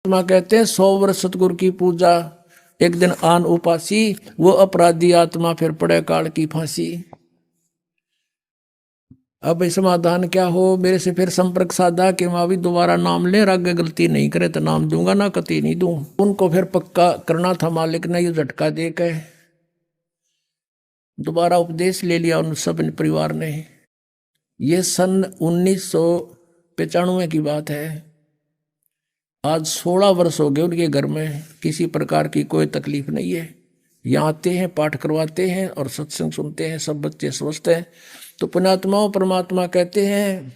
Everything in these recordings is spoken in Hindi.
आत्मा कहते हैं 100 वर्ष सतगुरु की पूजा, एक दिन आन उपासी, वो अपराधी आत्मा फिर पड़े काल की फांसी। अब समाधान क्या हो, मेरे से फिर संपर्क साधा कि माँ भी दोबारा नाम ले, आगे गलती नहीं करे तो नाम दूंगा ना कति नहीं दूं। उनको फिर पक्का करना था मालिक ने, ये झटका दे के दोबारा उपदेश ले लिया उन सब परिवार ने। ये सन 1995 की बात है। आज 16 वर्ष हो गए उनके घर में, किसी प्रकार की कोई तकलीफ नहीं है। यहाँ आते हैं, पाठ करवाते हैं और सत्संग सुनते हैं, सब बच्चे स्वस्थ हैं। तो पुण्यात्माओं परमात्मा कहते हैं,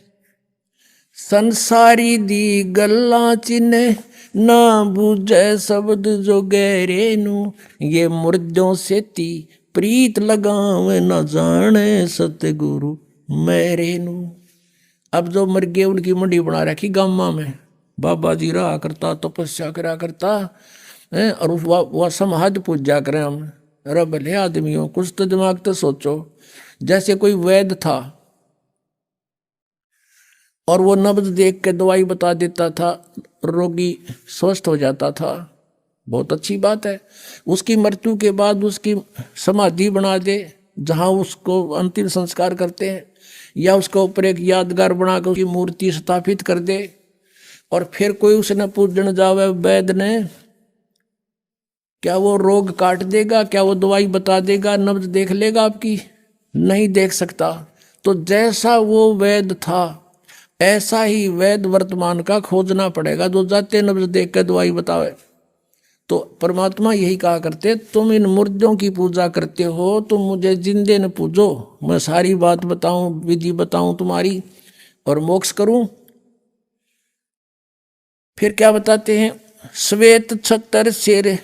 संसारी दी गल्ला चिन्ह ना बूझे शब्द जो गहरे नू, ये मुर्दों से ती प्रीत लगावे न जाने सतगुरु मेरे नू। अब जो मर गए उनकी मंडी बना रखी गामा में, बाबा जी रहा करता, तपस्या करा करता है, और वह समाज पूजा करें हम। अरे भले आदमियों, कुछ तो दिमाग तो सोचो। जैसे कोई वैद्य था और वो नब्ज देख के दवाई बता देता था, रोगी स्वस्थ हो जाता था, बहुत अच्छी बात है। उसकी मृत्यु के बाद उसकी समाधि बना दे, जहाँ उसको अंतिम संस्कार करते हैं, या उसके ऊपर एक यादगार बनाकर उसकी मूर्ति स्थापित कर दे, और फिर कोई उसने पूजन जावे वैद्य ने, क्या वो रोग काट देगा? क्या वो दवाई बता देगा? नब्ज देख लेगा आपकी? नहीं देख सकता। तो जैसा वो वैद्य था, ऐसा ही वैद्य वर्तमान का खोजना पड़ेगा, जो जाते नब्ज देख के दवाई बतावे। तो परमात्मा यही कहा करते, तुम इन मुर्दों की पूजा करते हो, तुम मुझे जिंदे न पूजो, मैं सारी बात बताऊं, विधि बताऊं तुम्हारी, और मोक्ष करूं। फिर क्या बताते हैं, श्वेत छतर सिर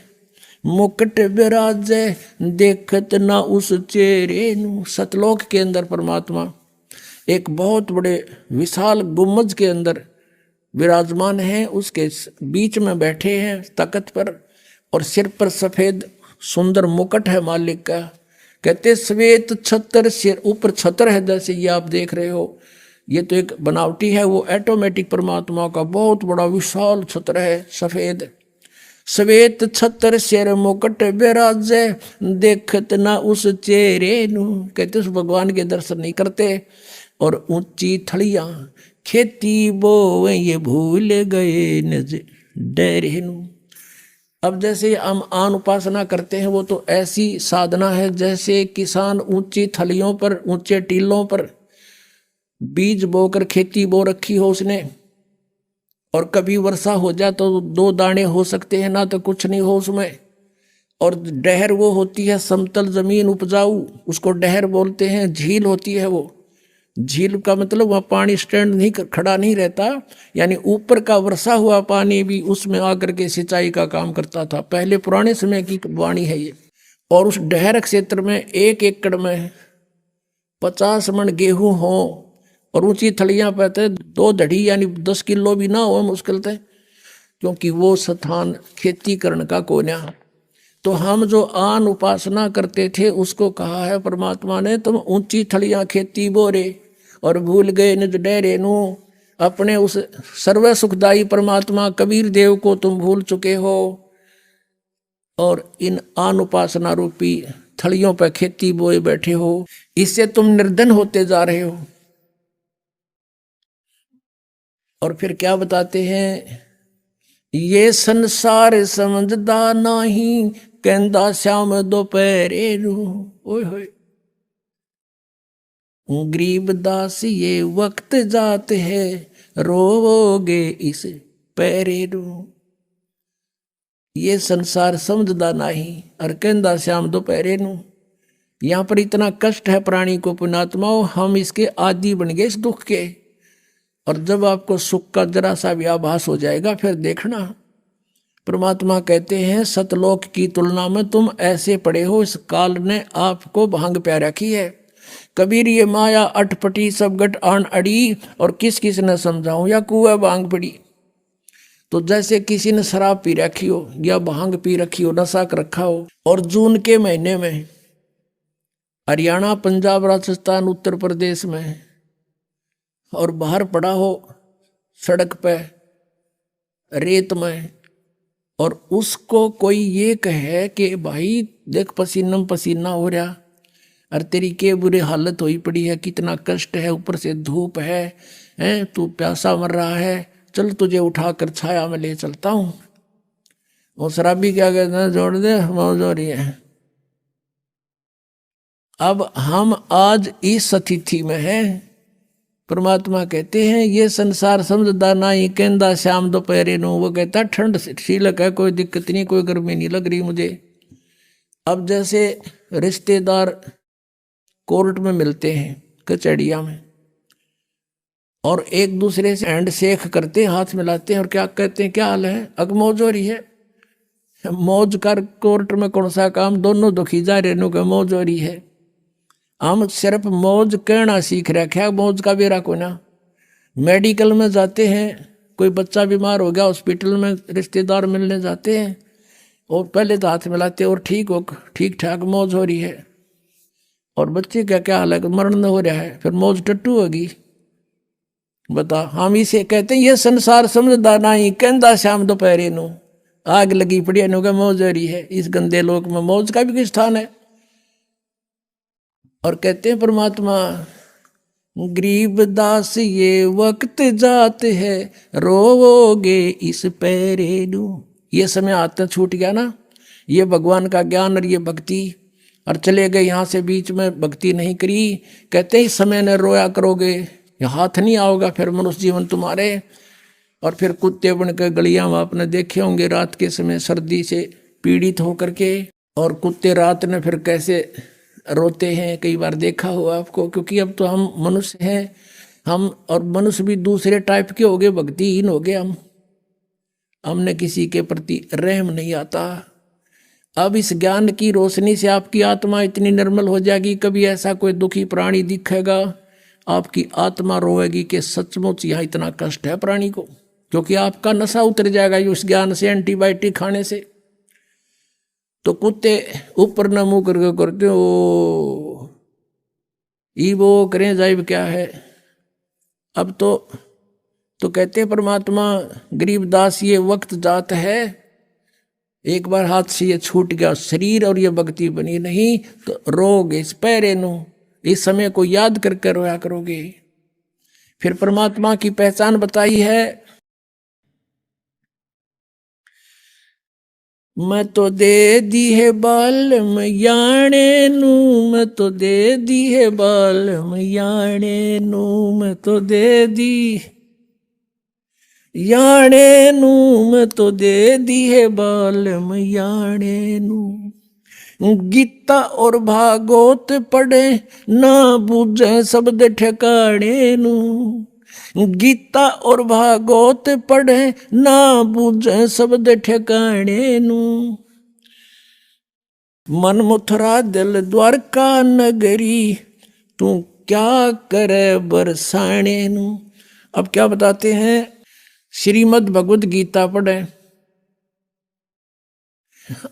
मुकुट विराजे, देखत ना उस चेहरे नू। सतलोक के अंदर परमात्मा एक बहुत बड़े विशाल गुम्बज के अंदर विराजमान है, उसके बीच में बैठे हैं तख्त पर, और सिर पर सफेद सुंदर मुकुट है मालिक का। कहते श्वेत छतर सिर, ऊपर छतर है जैसे ये आप देख रहे हो, ये तो एक बनावटी है, वो ऑटोमेटिक परमात्मा का बहुत बड़ा विशाल छत्र है सफेद। श्वेत छतर सिर मुकुट विराजे, देखत ना उस चेहरे नू। कहते उस भगवान के दर्शन नहीं करते, और ऊंची थड़ियां खेती बोवे ये भूल गए नज डरे नू। अब जैसे हम आन उपासना करते हैं, वो तो ऐसी साधना है जैसे किसान ऊंची थलियों पर, ऊंचे टीलों पर बीज बोकर खेती बो रखी हो उसने, और कभी वर्षा हो जाए तो 2 दाने हो सकते हैं, ना तो कुछ नहीं हो उसमें। और डहर वो होती है समतल जमीन उपजाऊ, उसको डहर बोलते हैं। झील होती है वो, झील का मतलब वहाँ पानी स्टैंड नहीं खड़ा नहीं रहता, यानी ऊपर का वर्षा हुआ पानी भी उसमें आकर के सिंचाई का काम करता था। पहले पुराने समय की वाणी है ये। और उस डहर क्षेत्र में 1 एकड़ में 50 मन गेहूं हो, और ऊंची थलियां पे थे 2 धड़ी, यानी 10 किलो भी ना हो मुश्किल थे, क्योंकि वो स्थान खेती करने का कोन्या। तो हम जो आन उपासना करते थे, उसको कहा है परमात्मा ने, तुम ऊंची थलियां खेती बोरे और भूल गए निज डेरे नू। अपने उस सर्व सुखदाई परमात्मा कबीर देव को तुम भूल चुके हो, और इन आन उपासना रूपी थलियों पर खेती बोए बैठे हो। इससे तुम निर्धन होते जा रहे हो। और फिर क्या बताते हैं, ये संसार समझदा नहीं, कहंदा श्याम दोपहरे रू। ओए होए, गरीब दास ये वक्त जात है, रोवोगे इस पैरे रू। ये संसार समझदा नहीं, और कहंदा श्याम दोपहरे नू। यहाँ पर इतना कष्ट है प्राणी को पुण्यात्माओं, हम इसके आदी बन गए इस दुख के। और जब आपको सुख का जरा सा भी आभास हो जाएगा, फिर देखना। परमात्मा कहते हैं, सतलोक की तुलना में तुम ऐसे पड़े हो, इस काल ने आपको भांग प्या रखी है। कबीर ये माया अटपटी सब गट आन अड़ी, और किस किस ने समझाऊं, या कुआ भांग पड़ी। तो जैसे किसी ने शराब पी रखी हो, या भांग पी रखी हो, नशा कर रखा हो, और जून के महीने में हरियाणा, पंजाब, राजस्थान, उत्तर प्रदेश में, और बाहर पड़ा हो सड़क पे रेत में, और उसको कोई ये कहे कि भाई देख पसीना पसीना हो रहा, और तेरी के बुरी हालत हुई पड़ी है, कितना कष्ट है, ऊपर से धूप है, तू प्यासा मर रहा है, चल तुझे उठाकर छाया में ले चलता हूँ। वो शराबी क्या कहते हैं, जोड़ दे मौज हो रही है। अब हम आज इस स्थिति में हैं। परमात्मा कहते हैं ये संसार समझदा नहीं, कहता शाम दोपहरे नो, वो कहता ठंड शीलक है, कोई दिक्कत नहीं, कोई गर्मी नहीं लग रही मुझे। अब जैसे रिश्तेदार कोर्ट में मिलते हैं, कचहरिया में, और एक दूसरे से हैंड शेक करते हैं, हाथ मिलाते हैं, और क्या कहते हैं, क्या हाल है, अग मौज हो रही है। मौज कर कोर्ट में कौन सा काम, दोनों दुखी जा रहे नो के मौज हो रही है। हम सिर्फ मौज कहना सीख रखे हैं, मौज का बेरा को ना। मेडिकल में जाते हैं, कोई बच्चा बीमार हो गया, हॉस्पिटल में रिश्तेदार मिलने जाते हैं, और पहले तो हाथ मिलाते हैं और ठीक ठाक मौज हो रही है। और बच्चे का क्या हाल है, मरण हो रहा है, फिर मौज टट्टू होगी। बता, हम इसे कहते हैं ये संसार समझदा नहीं, कहता शाम दोपहरे नो, आग लगी पड़ी नो का मौज हो रही है। इस गंदे लोक में मौज का भी कोई स्थान है। और कहते हैं परमात्मा, गरीब दास ये वक्त जाते है, रोवोगे इस पैरे नू। ये समय आते छूट गया ना, ये भगवान का ज्ञान और ये भक्ति, और चले गए यहाँ से, बीच में भक्ति नहीं करी। कहते हैं समय ने रोया करोगे, ये हाथ नहीं आओगा फिर मनुष्य जीवन तुम्हारे। और फिर कुत्ते बन के गलियां में आपने देखे होंगे रात के समय सर्दी से पीड़ित होकर के, और कुत्ते रात में फिर कैसे रोते हैं, कई बार देखा हुआ आपको। क्योंकि अब तो हम मनुष्य हैं, हम और मनुष्य भी दूसरे टाइप के हो गए, भक्तिहीन हो गए हमने किसी के प्रति रहम नहीं आता। अब इस ज्ञान की रोशनी से आपकी आत्मा इतनी निर्मल हो जाएगी, कभी ऐसा कोई दुखी प्राणी दिखेगा, आपकी आत्मा रोएगी कि सचमुच यहाँ इतना कष्ट है प्राणी को। क्योंकि आपका नशा उतर जाएगा उस ज्ञान से, एंटीबायोटिक खाने से। तो कुत्ते ऊपर न मुंह करके करते हो, ई वो करें जाइब क्या है। अब तो कहते हैं परमात्मा, गरीबदास ये वक्त जात है, एक बार हाथ से ये छूट गया शरीर और ये भक्ति बनी नहीं, तो रोगे इस पैरे नु, इस समय को याद करके रोया करोगे। फिर परमात्मा की पहचान बताई है, मैं तो दे दी है बाल मैयाणे नू, मैं तो दे दी है बाल मैयाणे नू, मैं तो दे दी याणे नू, मैं तो दे दी है बाल मैयाणे नू। गीता और भागवत पढ़े ना बूझे शब्द ठिकाने नू, गीता और भागवत पढ़े ना बूझे शब्द ठिकाने नू। मन मुथरा दिल द्वारका नगरी, तू क्या करे बरसाने नू। अब क्या बताते हैं, श्रीमद् भगवद गीता पढ़े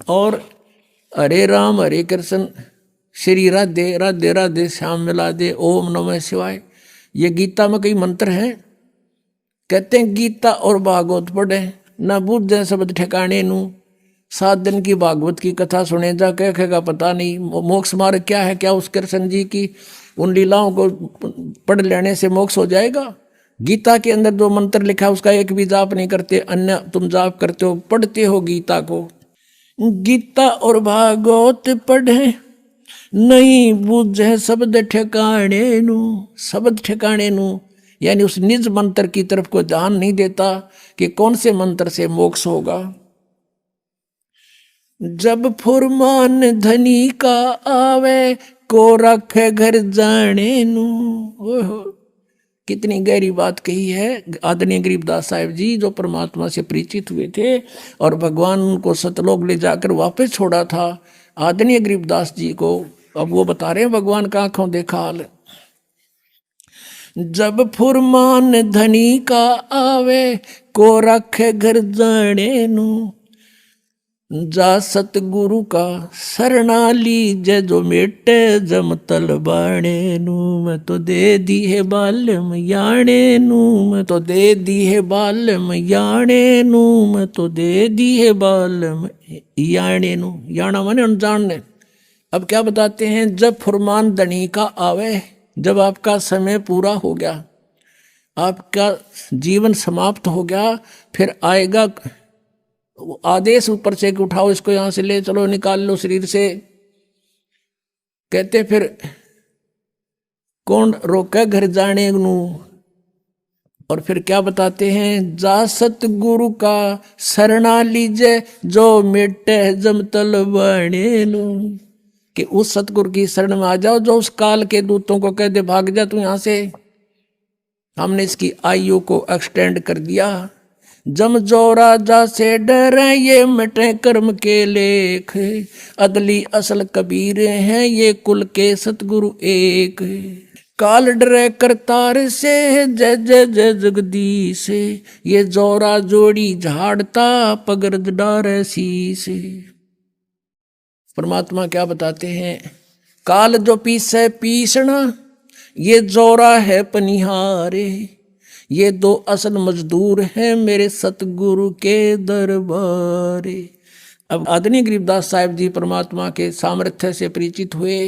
और हरे राम हरे कृष्ण श्री राधे राधे राधे श्याम मिला दे, ओम नमः शिवाय, ये गीता में कई मंत्र हैं। कहते हैं गीता और भागवत पढ़े ना बूझे शब्द ठिकाने नू। 7 दिन की भागवत की कथा सुने जा, कहेगा पता नहीं मोक्ष मार्ग क्या है, क्या उस कृष्ण जी की उन लीलाओं को पढ़ लेने से मोक्ष हो जाएगा। गीता के अंदर जो मंत्र लिखा है उसका एक भी जाप नहीं करते, अन्य तुम जाप करते हो, पढ़ते हो गीता को। गीता और भागवत पढ़े नहीं बूझे शब्द ठिकाने नू, शब्द ठिकाने नू यानी उस निज मंत्र की तरफ को ध्यान नहीं देता कि कौन से मंत्र से मोक्ष होगा। जब फुरमान धनी का आवे, को रखे घर जाने नू। ओहो, कितनी गहरी बात कही है आदरणीय गरीबदास साहिब जी, जो परमात्मा से परिचित हुए थे और भगवान उनको सतलोक ले जाकर वापस छोड़ा था आदरणीय गरीबदास जी को। अब वो बता रहे हैं भगवान का आंखों देखा हाल। जब फुरमान धनी का आवे, को रखे घर जाने नू। जा सतगुरु का शरणा लीजे जो मेटे जम तल बाणे नू मैं तो दे दी है बालम याणे नू मैं तो दे दी है बालम याणे नू मैं तो दे दी है बालम याणे नू। याना माने अनजान ने। अब क्या बताते हैं, जब फुरमान धनी का आवे, जब आपका समय पूरा हो गया, आपका जीवन समाप्त हो गया, फिर आएगा आदेश ऊपर से कि उठाओ इसको, यहां से ले चलो, निकाल लो शरीर से। कहते फिर कौन रोके घर जाने नू। और फिर क्या बताते हैं, जा सतगुरु का शरणा लीजे जो मिटे जम तल बने लो, कि उस सतगुरु की शरण में आ जाओ जो उस काल के दूतों को कह दे भाग जा तू यहां से। हमने इसकी आयु को एक्सटेंड कर दिया। जम जो राजा से डरे ये मिटे कर्म के लेख, अदली असल कबीर हैं ये कुल के सतगुरु एक। काल डरे करतार से जय जय जय जगदीश, ये जोरा जोड़ी झाड़ता पगरद डारे शीश। परमात्मा क्या बताते हैं, काल जो पीसे पीसना, ये जोरा है पनिहारे, ये दो असल मजदूर हैं मेरे सतगुरु के दरबारे। अब आदरणीय गरीबदास साहिब जी परमात्मा के सामर्थ्य से परिचित हुए,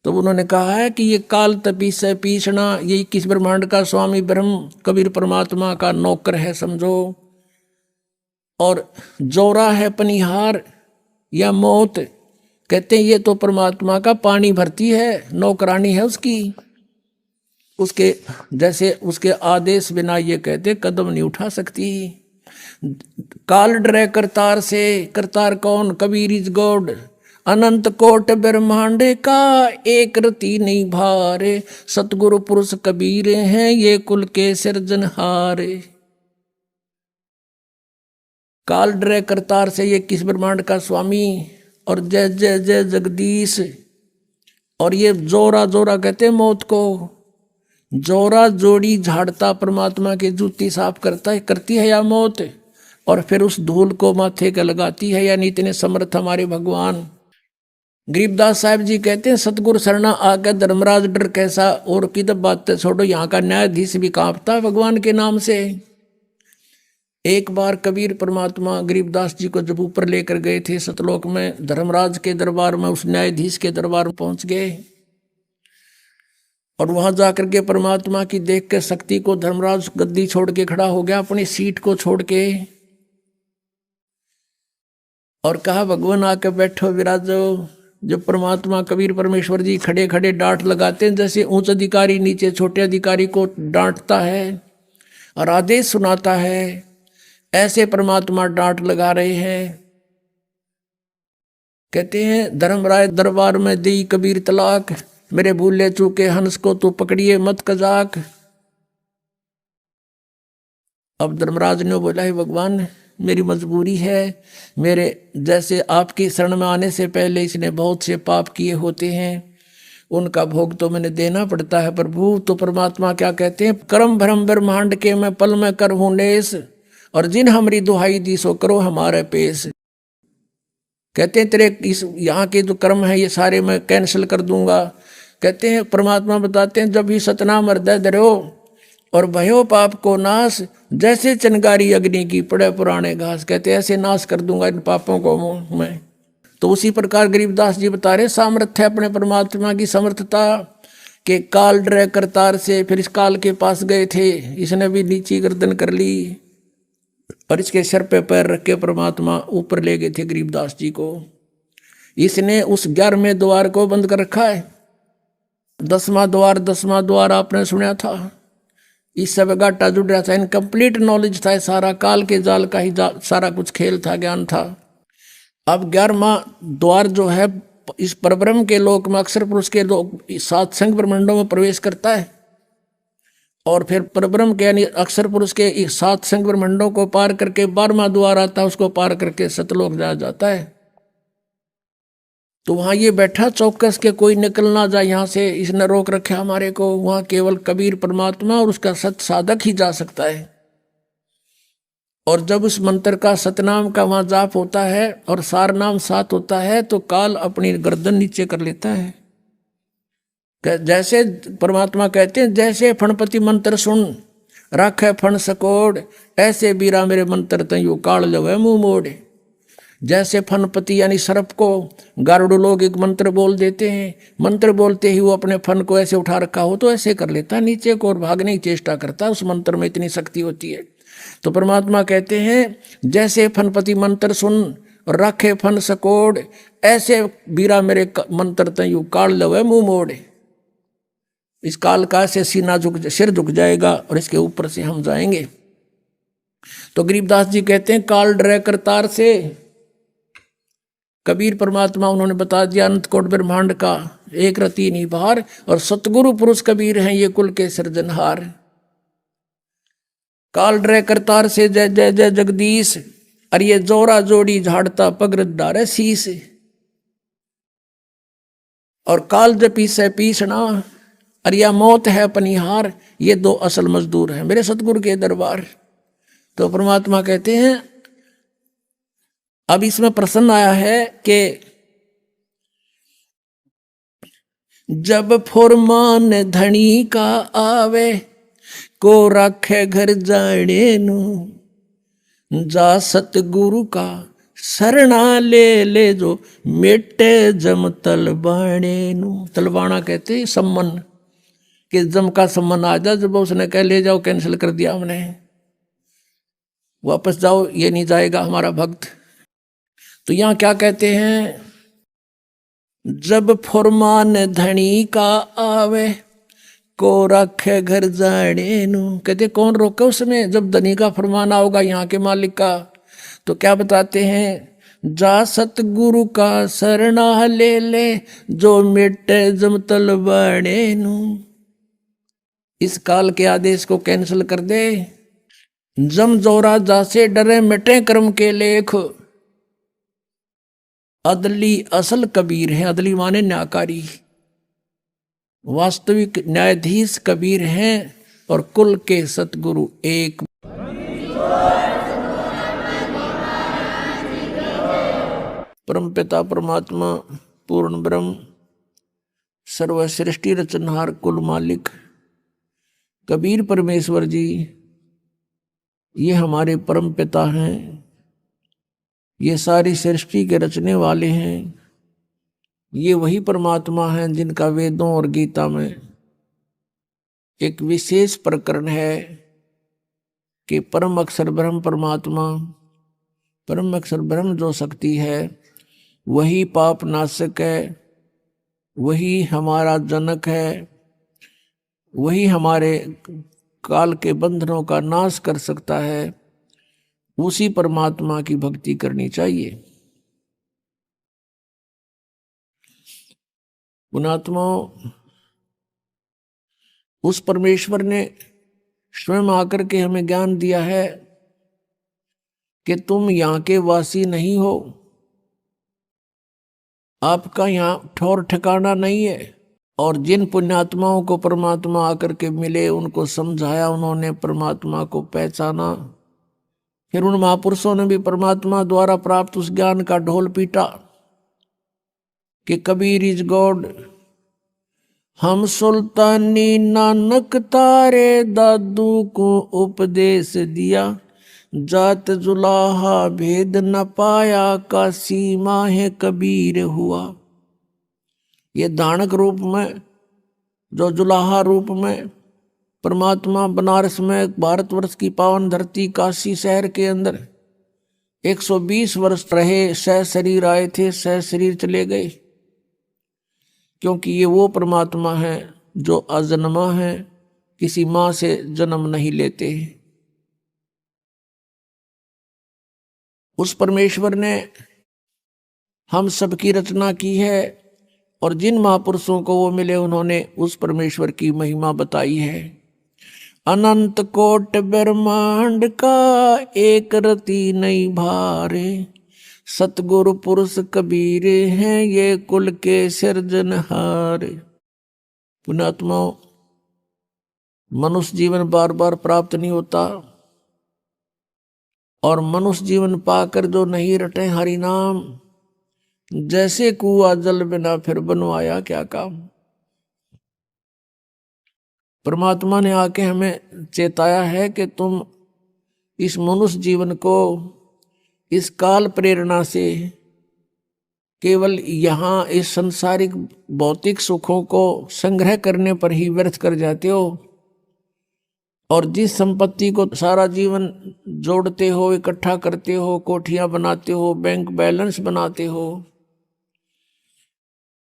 तो उन्होंने कहा है कि ये काल तपी से पीसना, ये 21 ब्रह्मांड का स्वामी ब्रह्म कबीर परमात्मा का नौकर है समझो। और जोरा है पनिहार या मौत, कहते हैं ये तो परमात्मा का पानी भरती है, नौकरानी है उसकी। उसके जैसे उसके आदेश बिना ये कहते कदम नहीं उठा सकती। काल डरे करतार से, करतार कौन, कबीर इज गॉड। अनंत कोट ब्रह्मांड का एक रति नहीं भारे, सतगुरु पुरुष कबीर हैं ये कुल के सिरजनहारे। काल डरे करतार से, ये किस ब्रह्मांड का स्वामी, और जय जय जय जगदीश। और ये जोरा जोरा कहते हैं मौत को, जोरा जोड़ी झाड़ता परमात्मा के जूती साफ करता है, करती है या मौत, और फिर उस धूल को माथे के लगाती है, यानी इतने समर्थ हमारे भगवान। गरीबदास साहब जी कहते हैं सतगुरु शरणा आकर धर्मराज डर कैसा, और की तब बात छोड़ो, यहाँ का न्यायाधीश भी कांपता है भगवान के नाम से। एक बार कबीर परमात्मा गरीबदास जी को जब ऊपर लेकर गए थे सतलोक में, धर्मराज के दरबार में, उस न्यायाधीश के दरबार में पहुंच गए, और वहां जाकर के परमात्मा की देख के शक्ति को धर्मराज गद्दी छोड़ के खड़ा हो गया, अपनी सीट को छोड़ के, और कहा भगवान आके बैठो विराजो। जब परमात्मा कबीर परमेश्वर जी खड़े खड़े डांट लगाते हैं, जैसे उच्च अधिकारी नीचे छोटे अधिकारी को डांटता है और आदेश सुनाता है, ऐसे परमात्मा डांट लगा रहे हैं। कहते हैं धर्मराय दरबार में दी कबीर तलाक, मेरे भूले चूके हंस को तू पकड़िए मत कजाक। अब धर्मराज ने बोला है भगवान मेरी मजबूरी है, मेरे जैसे आपकी शरण में आने से पहले इसने बहुत से पाप किए होते हैं, उनका भोग तो मैंने देना पड़ता है प्रभु। तो परमात्मा क्या कहते हैं, कर्म भ्रम ब्रह्मांड के मैं पल में कर हूं नेस, और जिन हमारी दुहाई दी सो करो हमारे पेश। कहते हैं तेरे इस यहाँ के जो कर्म है ये सारे मैं कैंसिल कर दूंगा। कहते हैं परमात्मा बताते हैं, जब ही सतनाम हृदय धरो और भयो पाप को नाश, जैसे चनगारी अग्नि की पड़े पुराने घास, कहते ऐसे नाश कर दूंगा इन पापों को मैं। तो उसी प्रकार गरीबदास जी बता रहे सामर्थ्य अपने परमात्मा की समर्थता के, काल डरे करतार से, फिर इस काल के पास गए थे, इसने भी नीची गर्दन कर ली और इसके सिर पे पैर रख के परमात्मा ऊपर ले गए थे गरीबदास जी को। इसने उस 11वें द्वार को बंद कर रखा है, 10वां द्वार आपने सुना था, इस सब घाटा जुड़ रहा था, इनकम्प्लीट नॉलेज था, सारा काल के जाल का ही सारा कुछ खेल था, ज्ञान था। अब 11वां द्वार जो है इस परब्रह्म के लोक में अक्षर पुरुष के लोक 7 संग ब्रह्मांडों में प्रवेश करता है, और फिर परब्रह्म के यानी अक्षर पुरुष के 7 संग ब्रह्मांडों को पार करके 12वां द्वार आता है, उसको पार करके सतलोक जाया जाता है। तो वहां ये बैठा चौकस के कोई निकल ना जाए यहाँ से, इसने रोक रखा हमारे को। वहां केवल कबीर परमात्मा और उसका सत साधक ही जा सकता है। और जब उस मंत्र का सतनाम का वहां जाप होता है और सार नाम साथ होता है तो काल अपनी गर्दन नीचे कर लेता है। जैसे परमात्मा कहते हैं, जैसे फणपति मंत्र सुन राखे फण सकोड़, ऐसे बीरा मेरे मंत्र तयू काल लवे मुंह मोड़े। जैसे फनपति यानी सर्प को गारुड़ लोग एक मंत्र बोल देते हैं, मंत्र बोलते ही वो अपने फन को ऐसे उठा रखा हो तो ऐसे कर लेता नीचे को और भागने की चेष्टा करता है, उस मंत्र में इतनी शक्ति होती है। तो परमात्मा कहते हैं, जैसे फनपति मंत्र सुन और रखे फन सकोड़, ऐसे बीरा मेरे मंत्र तयू काल लवे मुंह मोड़े। इस काल का से सिर झुक जाएगा और इसके ऊपर से हम जाएंगे। तो गरीबदास जी कहते हैं, काल डरे करतार से। कबीर परमात्मा उन्होंने बता दिया अनंत कोट ब्रह्मांड का एक रति नहीं बाहर, और सतगुरु पुरुष कबीर हैं ये कुल के सृजनहार। काल डरे करतार से जय जय जय जगदीश, और ये जोरा जोड़ी झाड़ता पगरत डारे शीस। और काल जपी से पीसना, और यह मौत है पनिहार, ये दो असल मजदूर हैं मेरे सतगुरु के दरबार। तो परमात्मा कहते हैं, अब इसमें प्रसन्न आया है कि जब फुरमान धनी का आवे, को रखे घर जाने नु, जा सतगुरु का शरणा ले ले जो मेटे जम तलबाणे नु। तलबाना कहते सम्मन, कि जम का सम्मन आ जा। जब उसने कह ले जाओ, कैंसिल कर दिया हमने, वापस जाओ, ये नहीं जाएगा हमारा भक्त। तो यहां क्या कहते हैं, जब फुरमान धनी का आवे, को रखे घर जाने नु। कहते कौन रोके उसमें, जब धनी का फरमान आओगा यहाँ के मालिक का। तो क्या बताते हैं, जा सतगुरु का शरणा ले ले, जो मिटे जम तलबाणे नु। इस काल के आदेश को कैंसिल कर दे। जम जोरा जासे डरे मिटे कर्म के लेख, अदली असल कबीर है। अदली माने न्यायकारी, वास्तविक न्यायाधीश कबीर हैं, और कुल के सतगुरु एक। परमपिता परमात्मा पूर्ण ब्रह्म सर्वसृष्टि रचनहार कुल मालिक कबीर परमेश्वर जी, ये हमारे परम पिता हैं। ये सारी सृष्टि के रचने वाले हैं। ये वही परमात्मा हैं जिनका वेदों और गीता में एक विशेष प्रकरण है कि परम अक्षर ब्रह्म परमात्मा, परम अक्षर ब्रह्म जो शक्ति है, वही पाप नाशक है, वही हमारा जनक है, वही हमारे काल के बंधनों का नाश कर सकता है। उसी परमात्मा की भक्ति करनी चाहिए। पुणात्मा, उस परमेश्वर ने स्वयं आकर के हमें ज्ञान दिया है कि तुम यहाँ के वासी नहीं हो, आपका यहाँ ठौर ठिकाना नहीं है। और जिन पुण्यात्माओं को परमात्मा आकर के मिले, उनको समझाया, उन्होंने परमात्मा को पहचाना। फिर उन महापुरुषों ने भी परमात्मा द्वारा प्राप्त उस ज्ञान का ढोल पीटा कि कबीर इज गॉड। हम सुल्तानी नानक तारे दादू को उपदेश दिया, जात जुलाहा भेद न पाया, का सीमा है कबीर हुआ। ये दानक रूप में, जो जुलाहा रूप में परमात्मा बनारस में, भारतवर्ष की पावन धरती काशी शहर के अंदर 120 वर्ष रहे, सह शरीर आए थे, सह शरीर चले गए। क्योंकि ये वो परमात्मा है जो अजन्मा है, किसी माँ से जन्म नहीं लेते। उस परमेश्वर ने हम सबकी रचना की है, और जिन महापुरुषों को वो मिले, उन्होंने उस परमेश्वर की महिमा बताई है। अनंत कोट ब्रह्मांड का एक रति नहीं भारे, सतगुरु पुरुष कबीर हैं ये कुल के सिरजनहार। पुण्यात्मा, मनुष्य जीवन बार बार प्राप्त नहीं होता। और मनुष्य जीवन पाकर जो नहीं रटे हरि नाम, जैसे कुआ जल बिना फिर बनवाया क्या काम। परमात्मा ने आके हमें चेताया है कि तुम इस मनुष्य जीवन को इस काल प्रेरणा से केवल यहाँ इस सांसारिक भौतिक सुखों को संग्रह करने पर ही व्यर्थ कर जाते हो, और जिस संपत्ति को सारा जीवन जोड़ते हो, इकट्ठा करते हो, कोठियां बनाते हो, बैंक बैलेंस बनाते हो,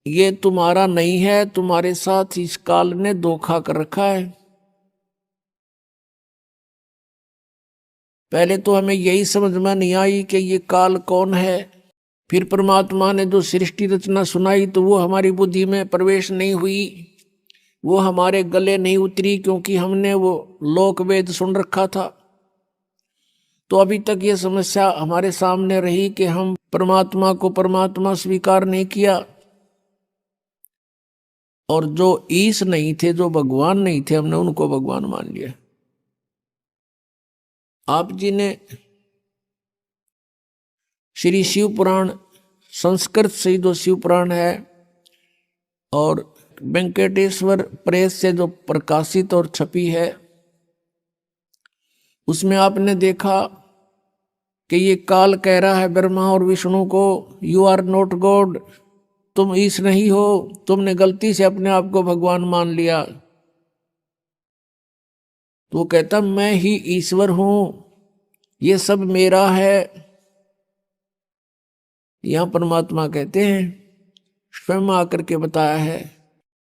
ये तुम्हारा नहीं है, तुम्हारे साथ इस काल ने धोखा कर रखा है। पहले तो हमें यही समझ में नहीं आई कि ये काल कौन है। फिर परमात्मा ने जो सृष्टि रचना सुनाई तो वो हमारी बुद्धि में प्रवेश नहीं हुई, वो हमारे गले नहीं उतरी, क्योंकि हमने वो लोक वेद सुन रखा था। तो अभी तक ये समस्या हमारे सामने रही कि हम परमात्मा को परमात्मा स्वीकार नहीं किया, और जो ईश नहीं थे, जो भगवान नहीं थे, हमने उनको भगवान मान लिया। आप जी ने श्री शिव पुराण, संस्कृत से जो शिव पुराण है और वेंकटेश्वर प्रेस से जो प्रकाशित और छपी है, उसमें आपने देखा कि ये काल कह रहा है ब्रह्मा और विष्णु को, यू आर नॉट गॉड, तुम ईश नहीं हो, तुमने गलती से अपने आप को भगवान मान लिया। तो वो कहता मैं ही ईश्वर हूं, ये सब मेरा है। यहां परमात्मा कहते हैं, स्वयं आकर के बताया है,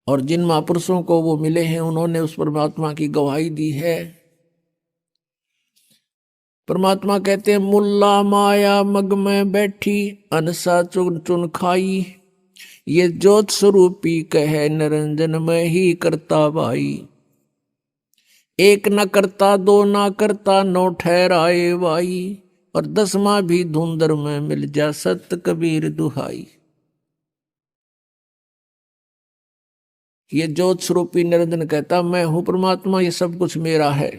और जिन महापुरुषों को वो मिले हैं उन्होंने उस परमात्मा की गवाही दी है। परमात्मा कहते हैं मुल्ला माया मग में बैठी, अनसा चुन चुन खाई, ये ज्योत स्वरूपी कहे निरंजन में ही करता भाई। एक न करता दो न करता नौ ठहराए भाई, और 10वां भी धुंधर में मिल जा सत कबीर दुहाई। ये ज्योत स्वरूपी निरंजन कहता मैं हूं परमात्मा, ये सब कुछ मेरा है।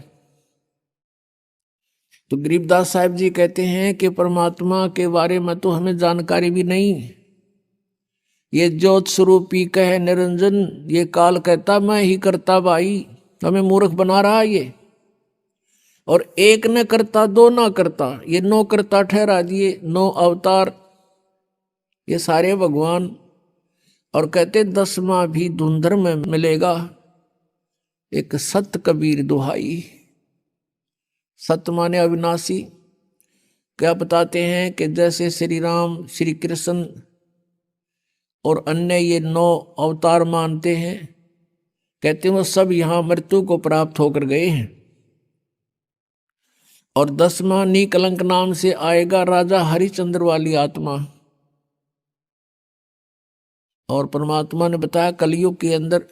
तो गरीबदास साहब जी कहते हैं कि परमात्मा के बारे में तो हमें जानकारी भी नहीं। ये ज्योत स्वरूपी कहे निरंजन, ये काल कहता मैं ही करता भाई, हमें मूर्ख बना रहा ये। और एक न करता दो ना करता, ये 9 करता ठहरा दिए, 9 अवतार, ये सारे भगवान। और कहते 10वां भी धुंधर में मिलेगा, एक सत कबीर दुहाई। सत्य माने अविनाशी। क्या बताते हैं कि जैसे श्री राम, श्री कृष्ण और अन्य ये 9 अवतार मानते हैं, कहते हैं वो सब यहां मृत्यु को प्राप्त होकर गए हैं। और 10वां निकलंक नाम से आएगा राजा हरिश्चंद्र वाली आत्मा। और परमात्मा ने बताया कलयुग के अंदर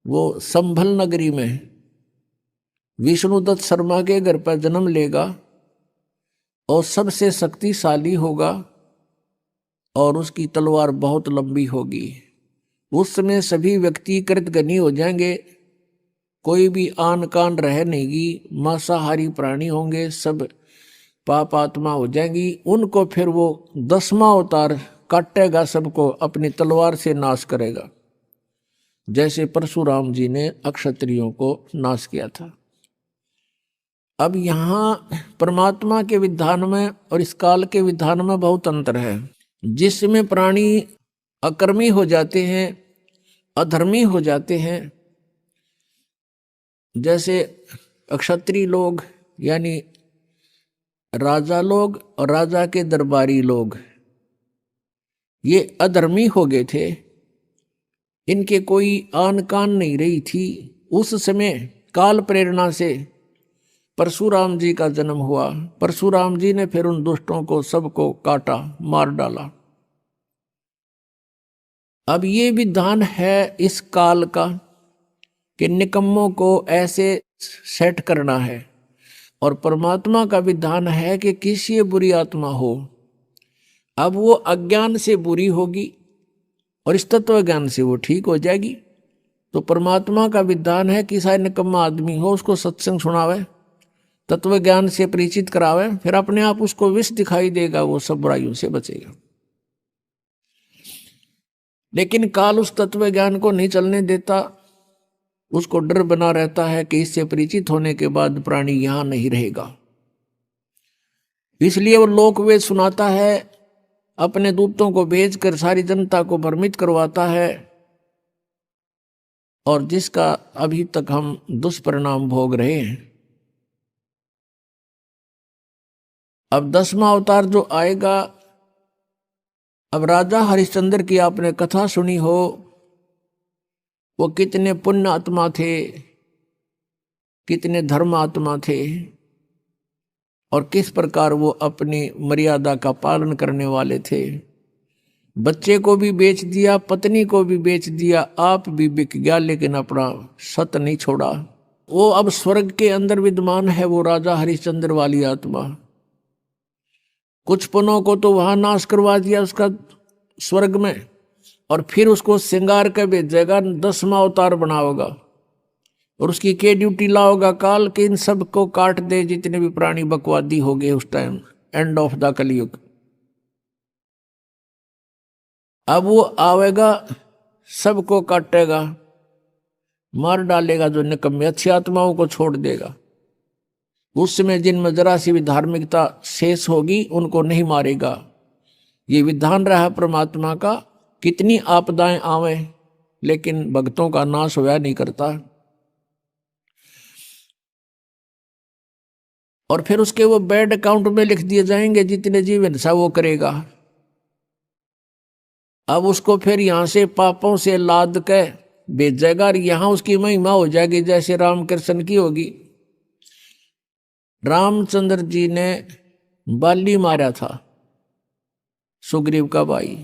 वो संभल नगरी में विष्णुदत्त शर्मा के घर पर जन्म लेगा, और सबसे शक्तिशाली होगा, और उसकी तलवार बहुत लंबी होगी। उस समय सभी व्यक्ति कृतघ्नी हो जाएंगे, कोई भी आन कान रह नहींगी, मांसाहारी प्राणी होंगे, सब पाप आत्मा हो जाएंगी। उनको फिर वो 10वां अवतार काटेगा, सबको अपनी तलवार से नाश करेगा, जैसे परशुराम जी ने अक्षत्रियों को नाश किया था। अब यहाँ परमात्मा के विधान में और इस काल के विधान में बहुत अंतर है। जिसमें प्राणी अकर्मी हो जाते हैं, अधर्मी हो जाते हैं, जैसे अक्षत्रिय लोग यानी राजा लोग और राजा के दरबारी लोग, ये अधर्मी हो गए थे, इनके कोई आन कान नहीं रही थी। उस समय काल प्रेरणा से परशुराम जी का जन्म हुआ। परशुराम जी ने फिर उन दुष्टों को सबको काटा, मार डाला। अब ये विधान है इस काल का कि निकम्मों को ऐसे सेट करना है, और परमात्मा का विधान है कि किसी बुरी आत्मा हो, अब वो अज्ञान से बुरी होगी और इस तत्व ज्ञान से वो ठीक हो जाएगी। तो परमात्मा का विधान है कि शायद निकम्मा आदमी हो उसको सत्संग सुनावे, तत्व ज्ञान से परिचित करावे, फिर अपने आप उसको विष दिखाई देगा, वो सब बुराइयों से बचेगा। लेकिन काल उस तत्व ज्ञान को नहीं चलने देता, उसको डर बना रहता है कि इससे परिचित होने के बाद प्राणी यहां नहीं रहेगा। इसलिए वो लोक वेद सुनाता है, अपने दूतों को भेजकर सारी जनता को भ्रमित करवाता है, और जिसका अभी तक हम दुष्परिणाम भोग रहे हैं। अब 10वां अवतार जो आएगा, अब राजा हरिश्चंद्र की आपने कथा सुनी हो, वो कितने पुण्य आत्मा थे, कितने धर्म आत्मा थे, और किस प्रकार वो अपनी मर्यादा का पालन करने वाले थे। बच्चे को भी बेच दिया, पत्नी को भी बेच दिया, आप भी बिक गया, लेकिन अपना सत नहीं छोड़ा। वो अब स्वर्ग के अंदर विद्यमान है, वो राजा हरिश्चंद्र वाली आत्मा। कुछ पुनों को तो वहां नाश करवा दिया उसका स्वर्ग में, और फिर उसको श्रृंगार के भेजेगा, 10वां अवतार बनाओगा, और उसकी क्या ड्यूटी लाओगा काल के इन सब को काट दे, जितने भी प्राणी बकवादी हो गए उस टाइम, एंड ऑफ द कलयुग। अब वो आवेगा, सबको काटेगा, मार डालेगा, जो निकम्मे अच्छी आत्माओं को छोड़ देगा। उस समय जिनमें जरा सी भी धार्मिकता शेष होगी उनको नहीं मारेगा। ये विधान रहा परमात्मा का, कितनी आपदाएं आवे लेकिन भक्तों का नाश होया नहीं करता। और फिर उसके वो बैड अकाउंट में लिख दिए जाएंगे, जितने जीव हिंसा वो करेगा। अब उसको फिर यहां से पापों से लाद के भेजेगा, और यहां उसकी महिमा हो जाएगी जैसे रामकृष्ण की होगी। रामचंद्र जी ने बाली मारा था, सुग्रीव का भाई,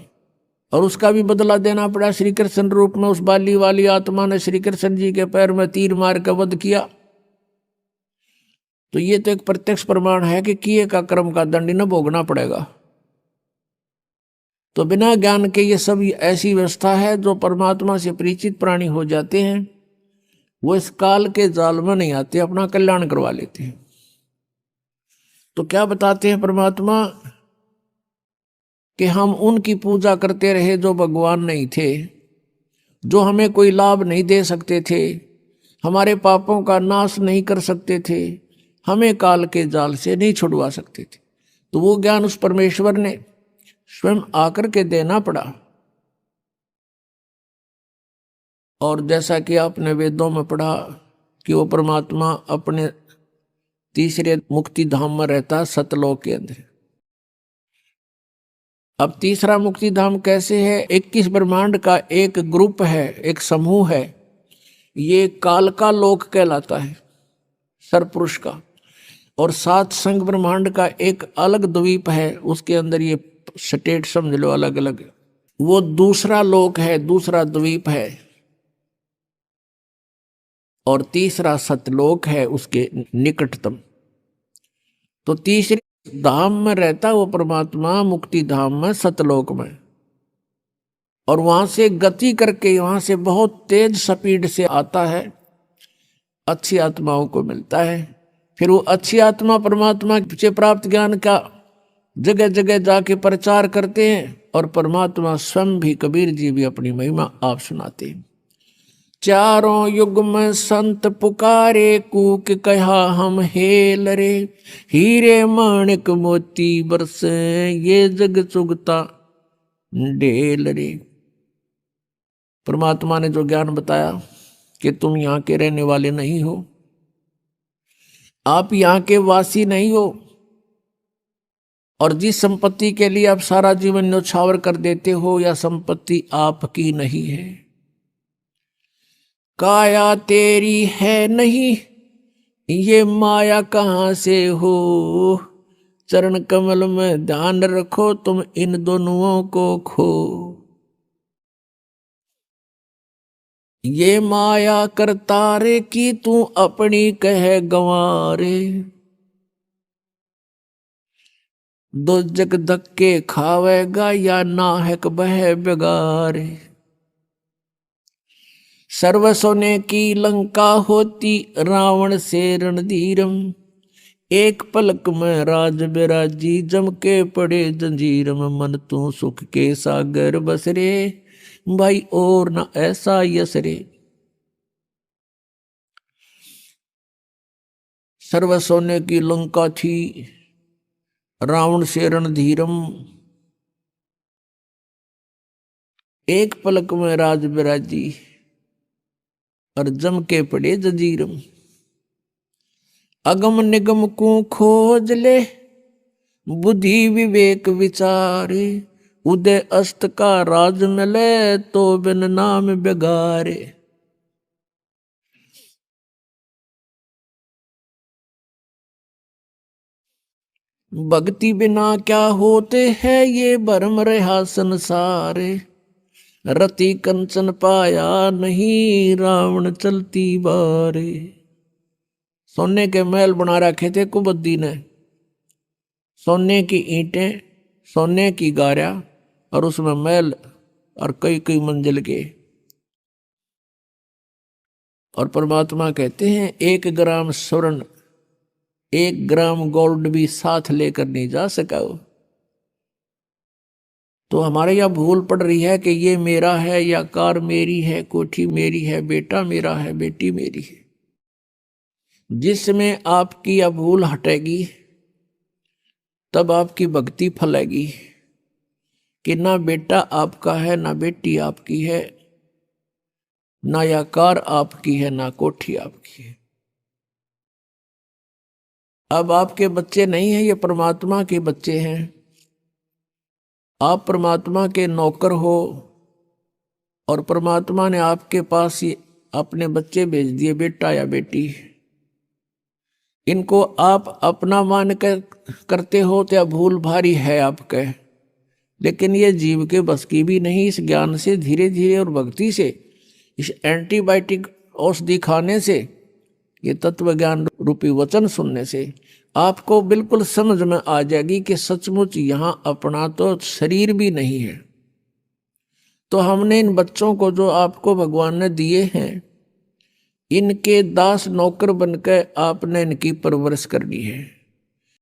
और उसका भी बदला देना पड़ा श्री कृष्ण रूप में। उस बाली वाली आत्मा ने श्री कृष्ण जी के पैर में तीर मार कर वध किया। तो ये तो एक प्रत्यक्ष प्रमाण है कि किए का कर्म का दंड न भोगना पड़ेगा। तो बिना ज्ञान के ये सब ऐसी व्यवस्था है, जो परमात्मा से परिचित प्राणी हो जाते हैं वो इस काल के जाल में नहीं आते, अपना कल्याण करवा लेते हैं। तो क्या बताते हैं परमात्मा कि हम उनकी पूजा करते रहे जो भगवान नहीं थे, जो हमें कोई लाभ नहीं दे सकते थे, हमारे पापों का नाश नहीं कर सकते थे, हमें काल के जाल से नहीं छुड़वा सकते थे। तो वो ज्ञान उस परमेश्वर ने स्वयं आकर के देना पड़ा। और जैसा कि आपने वेदों में पढ़ा कि वो परमात्मा अपने तीसरे मुक्ति धाम में रहता, सतलोक के अंदर। अब तीसरा मुक्ति धाम कैसे है? 21 ब्रह्मांड का एक ग्रुप है, एक समूह है, ये काल का लोक कहलाता है, सरपुरुष का। और 7 संग ब्रह्मांड का एक अलग द्वीप है, उसके अंदर ये स्टेट समझ लो अलग अलग, वो दूसरा लोक है, दूसरा द्वीप है। और तीसरा सतलोक है उसके निकटतम। तो तीसरे धाम में रहता वो परमात्मा, मुक्ति धाम में, सतलोक में। और वहां से गति करके, वहां से बहुत तेज स्पीड से आता है, अच्छी आत्माओं को मिलता है। फिर वो अच्छी आत्मा परमात्मा से प्राप्त ज्ञान का जगह जगह जाके प्रचार करते हैं, और परमात्मा स्वयं भी, कबीर जी भी अपनी महिमा आप सुनाते हैं। चारों युग में संत पुकारे, कूक कहा हम हेल रे, हीरे माणिक मोती बरसे, ये जग चुगता ढेल रे। परमात्मा ने जो ज्ञान बताया कि तुम यहाँ के रहने वाले नहीं हो, आप यहाँ के वासी नहीं हो, और जिस संपत्ति के लिए आप सारा जीवन न्यौछावर कर देते हो, या संपत्ति आपकी नहीं है, काया तेरी है नहीं, ये माया कहाँ से हो, चरण कमल में ध्यान रखो, तुम इन दोनों को खो। ये माया करता रे की तू अपनी कह गंवारे, दो जग धक्के खावेगा या नाहक बह बेगारे। सर्व सोने की लंका होती, रावण से रणधीरम, एक पलक में राज बिराजी, जम के पड़े जंजीर में मन तू सुख के सागर बसरे, भाई और न ऐसा यसरे। सर्व सोने की लंका थी, रावण से रणधीरम, एक पलक में राज बिराजी और जम के पड़े जंजीरम। अगम निगम को खोज ले, बुद्धि विवेक विचारे, उदय अस्त का राज मिले, तो बिन नाम बेगारे। भक्ति बिना क्या होते हैं ये भरम रहा संसारे, रति कंचन पाया नहीं, रावण चलती बारे। सोने के महल बना रखे थे कुबद्दी ने, सोने की ईंटें, सोने की गारा, और उसमें महल और कई कई मंजिल के। और परमात्मा कहते हैं 1 ग्राम स्वर्ण, 1 ग्राम गोल्ड भी साथ लेकर नहीं जा सका वो। तो हमारे यहाँ भूल पड़ रही है कि ये मेरा है, या कार मेरी है, कोठी मेरी है, बेटा मेरा है, बेटी मेरी है। जिसमें आपकी यह भूल हटेगी तब आपकी भक्ति फलेगी कि ना बेटा आपका है, ना बेटी आपकी है, ना यह कार आपकी है, ना कोठी आपकी है। अब आपके बच्चे नहीं हैं, ये परमात्मा के बच्चे हैं। आप परमात्मा के नौकर हो और परमात्मा ने आपके पास ही अपने बच्चे भेज दिए, बेटा या बेटी। इनको आप अपना मान कर करते हो तो भूल भारी है आपके, लेकिन ये जीव के बस की भी नहीं। इस ज्ञान से धीरे धीरे और भक्ति से, इस एंटीबायोटिक औषधि खाने से, ये तत्व ज्ञान रूपी वचन सुनने से आपको बिल्कुल समझ में आ जाएगी कि सचमुच यहाँ अपना तो शरीर भी नहीं है। तो हमने इन बच्चों को जो आपको भगवान ने दिए हैं, इनके दास नौकर बनकर आपने इनकी परवरिश करनी है।